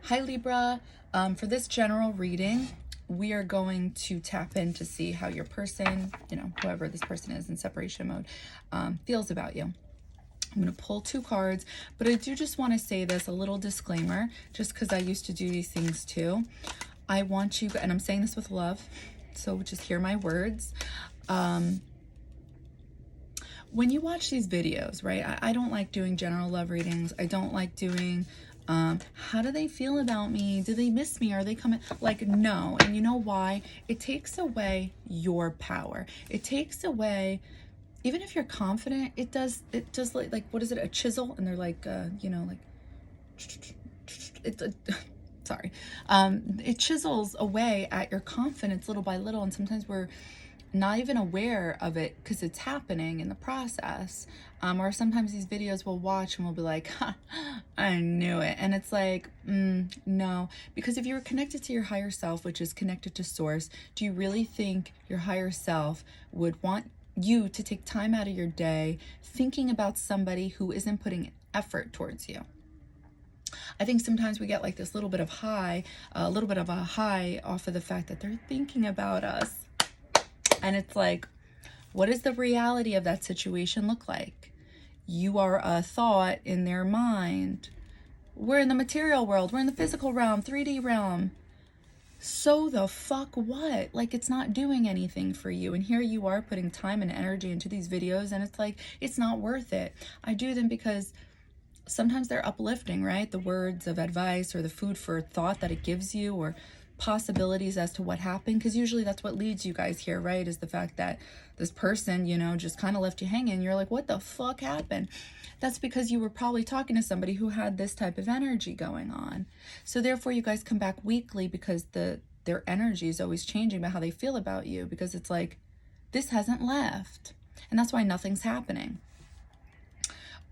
Hi Libra. For this general reading, we are going to tap in to see how your person, whoever this person is in separation mode, feels about you. I'm going to pull two cards, but I do just want to say this, a little disclaimer, just because I used to do these things too. I want you, and I'm saying this with love, so just hear my words. When you watch these videos, right, I don't like doing general love readings. I don't like doing, how do they feel about me? Do they miss me? Are they coming? Like, no. And you know why? It takes away your power. It takes away, even if you're confident, it does like what is it? A chisel? And they're like, like, it's sorry. It chisels away at your confidence little by little. And sometimes we're not even aware of it because it's happening in the process. Or sometimes these videos we'll watch and we'll be like, ha, I knew it. And it's like, no, because if you were connected to your higher self, which is connected to source, do you really think your higher self would want you to take time out of your day thinking about somebody who isn't putting effort towards you? I think sometimes we get like this little bit of high, a little bit of a high off of the fact that they're thinking about us. And it's like, what does the reality of that situation look like? You are a thought in their mind. We're in the material world. We're in the physical realm, 3D realm. So the fuck what? Like, it's not doing anything for you. And here you are putting time and energy into these videos, and it's like, it's not worth it. I do them because sometimes they're uplifting, right? The words of advice or the food for thought that it gives you, or possibilities as to what happened, because usually that's what leads you guys here, right? Is the fact that this person, just kind of left you hanging. You're like, what the fuck happened? That's because you were probably talking to somebody who had this type of energy going on. So therefore you guys come back weekly because their energy is always changing about how they feel about you, because it's like, this hasn't left. And that's why nothing's happening.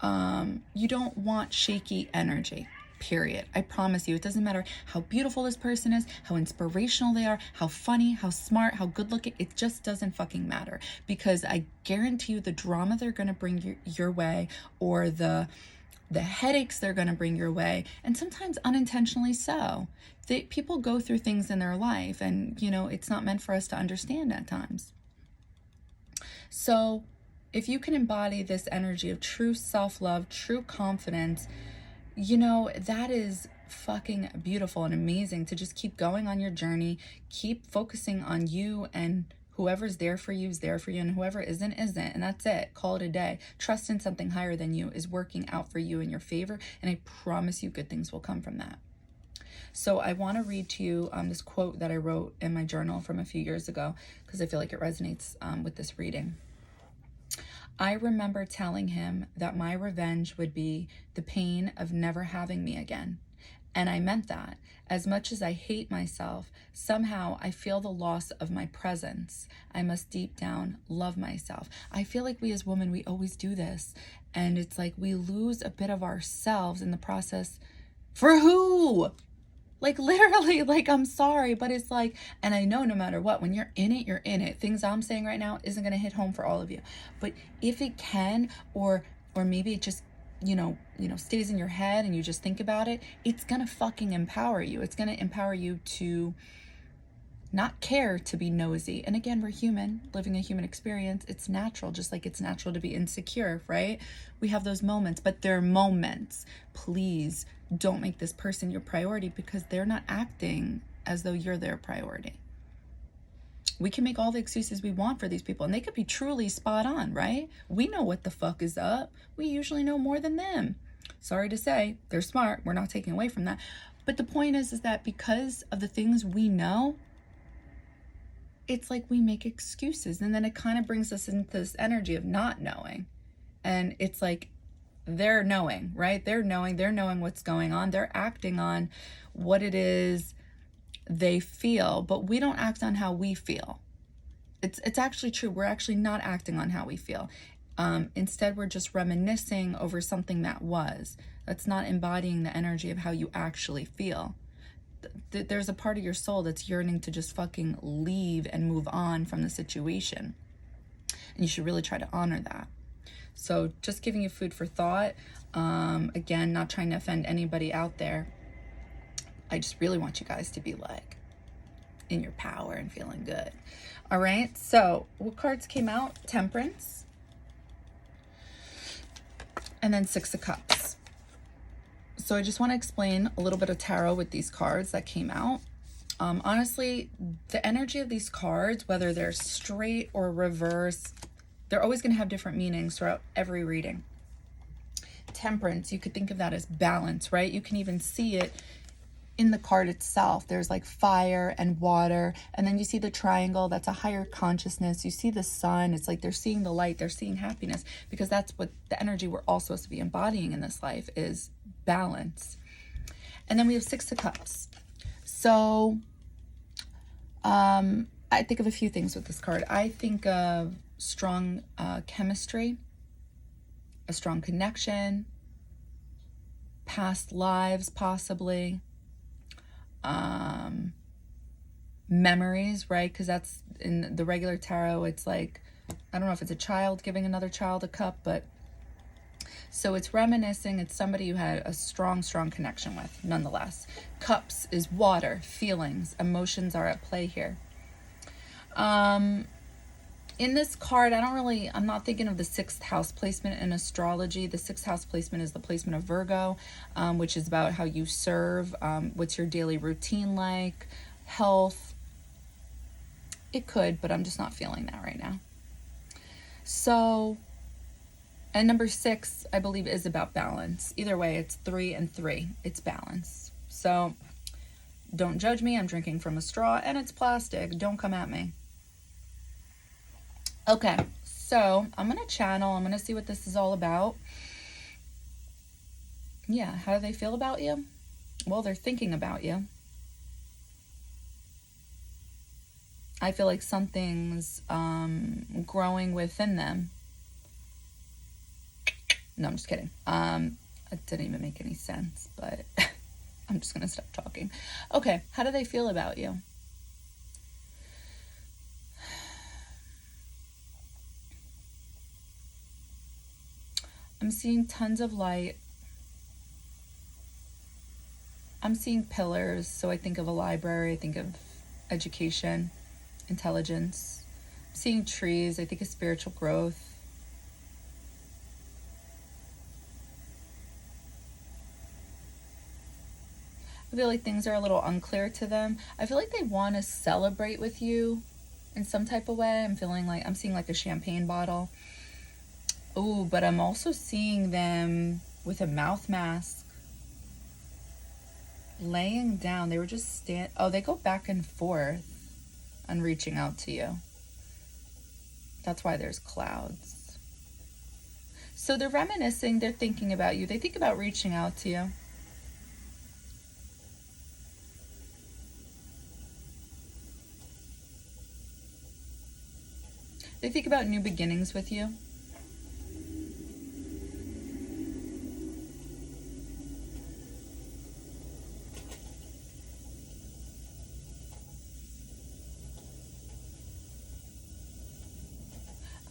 You don't want shaky energy. Period. I promise you, it doesn't matter how beautiful this person is, how inspirational they are, how funny, how smart, how good looking. It just doesn't fucking matter, because I guarantee you the drama they're going to bring your way, or the headaches they're going to bring your way, and sometimes unintentionally so. People go through things in their life, and it's not meant for us to understand at times. So if you can embody this energy of true self-love, true confidence, that is fucking beautiful and amazing, to just keep going on your journey, keep focusing on you, and whoever's there for you is there for you, and whoever isn't, and that's it. Call it a day. Trust in something higher than you is working out for you in your favor, and I promise you good things will come from that. So I want to read to you this quote that I wrote in my journal from a few years ago, because I feel like it resonates with this reading. I remember telling him that my revenge would be the pain of never having me again. And I meant that. As much as I hate myself, somehow I feel the loss of my presence. I must deep down love myself. I feel like we as women, we always do this. And it's like we lose a bit of ourselves in the process. For who? Like, literally, like, I'm sorry, but it's like, and I know no matter what, when you're in it, you're in it. Things I'm saying right now isn't going to hit home for all of you. But if it can, or maybe it just, stays in your head and you just think about it, it's going to fucking empower you. It's going to empower you to not care to be nosy. And again, we're human, living a human experience. It's natural, just like it's natural to be insecure, right? We have those moments, but they're moments. Please don't make this person your priority, because they're not acting as though you're their priority. We can make all the excuses we want for these people, and they could be truly spot on, right? We know what the fuck is up. We usually know more than them. Sorry to say, they're smart. We're not taking away from that. But the point is that because of the things we know, it's like we make excuses, and then it kind of brings us into this energy of not knowing. And it's like, they're knowing, right? They're knowing what's going on. They're acting on what it is they feel, but we don't act on how we feel. It's actually true. We're actually not acting on how we feel. Instead, we're just reminiscing over something that was. That's not embodying the energy of how you actually feel. There's a part of your soul that's yearning to just fucking leave and move on from the situation. And you should really try to honor that. So just giving you food for thought. Again, not trying to offend anybody out there. I just really want you guys to be like in your power and feeling good. All right, so what cards came out? Temperance, and then Six of Cups. So I just want to explain a little bit of tarot with these cards that came out. Honestly, the energy of these cards, whether they're straight or reverse, they're always going to have different meanings throughout every reading. Temperance, you could think of that as balance, right? You can even see it in the card itself. There's like fire and water, and then you see the triangle, that's a higher consciousness. You see the sun, it's like they're seeing the light, they're seeing happiness, because that's what the energy we're all supposed to be embodying in this life is balance. And then we have Six of Cups. So I think of a few things with this card. I think of strong chemistry, a strong connection, past lives possibly, memories, right? Because that's in the regular tarot, it's like, I don't know if it's a child giving another child a cup, but so it's reminiscing. It's somebody you had a strong connection with nonetheless. Cups is water, feelings, emotions are at play here. In this card, I'm not thinking of the 6th house placement in astrology. The 6th house placement is the placement of Virgo, which is about how you serve, what's your daily routine like, health. It could, but I'm just not feeling that right now. So, and number 6, I believe, is about balance. Either way, it's 3 and 3. It's balance. So, don't judge me. I'm drinking from a straw, and it's plastic. Don't come at me. Okay, so I'm going to channel. I'm going to see what this is all about. Yeah, how do they feel about you? Well, they're thinking about you. I feel like something's growing within them. No, I'm just kidding. It didn't even make any sense, but I'm just going to stop talking. Okay, how do they feel about you? I'm seeing tons of light. I'm seeing pillars, so I think of a library, I think of education, intelligence. I'm seeing trees, I think of spiritual growth. I feel like things are a little unclear to them. I feel like they want to celebrate with you in some type of way. I'm seeing like a champagne bottle. Oh, but I'm also seeing them with a mouth mask, laying down. They were just they go back and forth on reaching out to you. That's why there's clouds. So they're reminiscing, they're thinking about you. They think about reaching out to you. They think about new beginnings with you.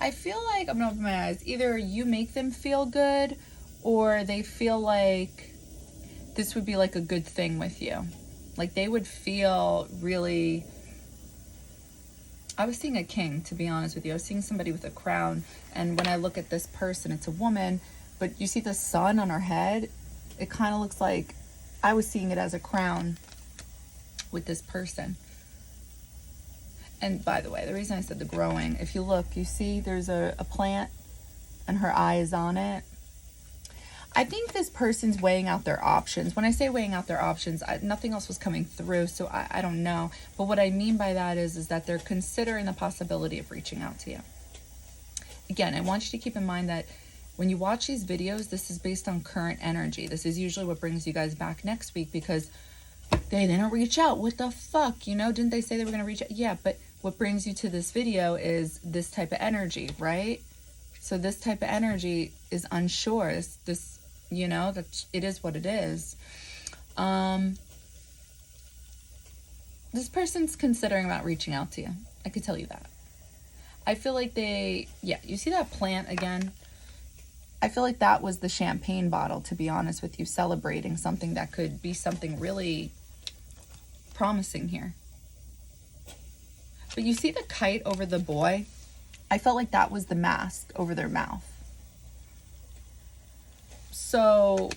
I feel like, I'm gonna open my eyes, either you make them feel good or they feel like this would be like a good thing with you. Like they would feel really, I was seeing a king, to be honest with you. I was seeing somebody with a crown, and when I look at this person, it's a woman, but you see the sun on her head? It kind of looks like, I was seeing it as a crown with this person. And by the way, the reason I said the growing, if you look, you see there's a plant and her eye is on it. I think this person's weighing out their options. When I say weighing out their options, nothing else was coming through, so I don't know. But what I mean by that is that they're considering the possibility of reaching out to you. Again, I want you to keep in mind that when you watch these videos, this is based on current energy. This is usually what brings you guys back next week, because they didn't reach out. What the fuck? You know, didn't they say they were going to reach out? Yeah, but what brings you to this video is this type of energy, right? So this type of energy is unsure. This, you know, that it is what it is. This person's considering about reaching out to you. I could tell you that. I feel like you see that plant again? I feel like that was the champagne bottle, to be honest with you, celebrating something that could be something really promising here. But you see the kite over the boy? I felt like that was the mask over their mouth. So,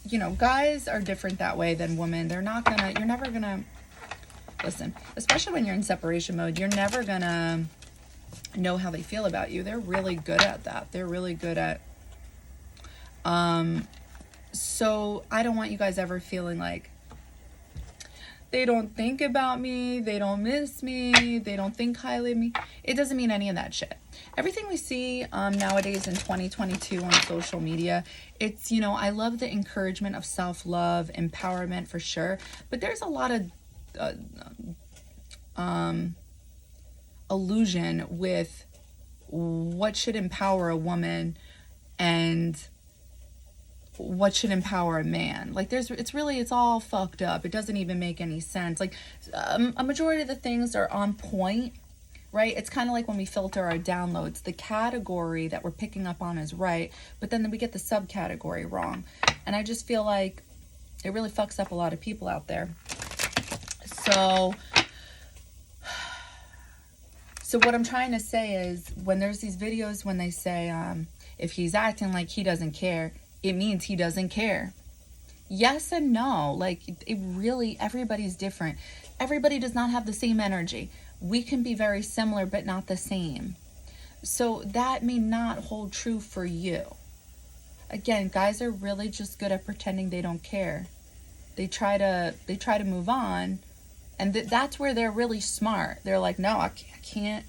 you know, guys are different that way than women. They're not gonna, you're never gonna, listen, especially when you're in separation mode, you're never gonna know how they feel about you. They're really good at that. They're really good at, so I don't want you guys ever feeling like they don't think about me, they don't miss me, they don't think highly of me. It doesn't mean any of that shit. Everything we see nowadays in 2022 on social media, it's, you know, I love the encouragement of self-love, empowerment for sure, but there's a lot of illusion with what should empower a woman and what should empower a man. Like it's all fucked up. It doesn't even make any sense. Like a majority of the things are on point, right? It's kind of like when we filter our downloads, the category that we're picking up on is right, but then we get the subcategory wrong. And I just feel like it really fucks up a lot of people out there. So what I'm trying to say is, when there's these videos, when they say, if he's acting like he doesn't care, it means he doesn't care. Yes and no. Like, it really, everybody's different. Everybody does not have the same energy. We can be very similar, but not the same. So that may not hold true for you. Again, guys are really just good at pretending they don't care. They try to move on, and that's where they're really smart. They're like, no, I can't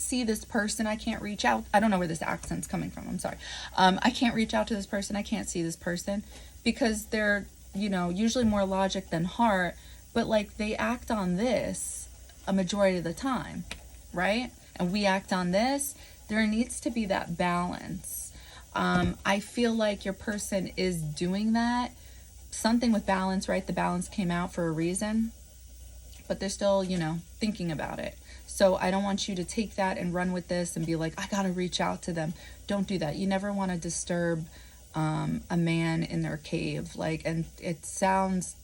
see this person. I can't reach out. I don't know where this accent's coming from. I'm sorry. I can't reach out to this person. I can't see this person, because they're, you know, usually more logic than heart, but like they act on this a majority of the time, right? And we act on this. There needs to be that balance. I feel like your person is doing that. Something with balance, right? The balance came out for a reason, but they're still, you know, thinking about it. So I don't want you to take that and run with this and be like, I gotta reach out to them. Don't do that. You never want to disturb a man in their cave. Like, and it sounds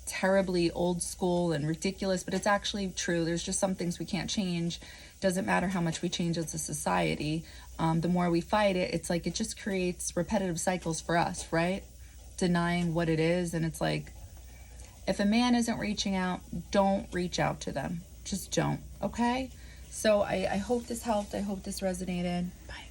terribly old school and ridiculous, but it's actually true. There's just some things we can't change. Doesn't matter how much we change as a society. The more we fight it, it's like it just creates repetitive cycles for us, right? Denying what it is. And it's like, if a man isn't reaching out, don't reach out to them. Just don't. Okay? So I hope this helped. I hope this resonated. Bye.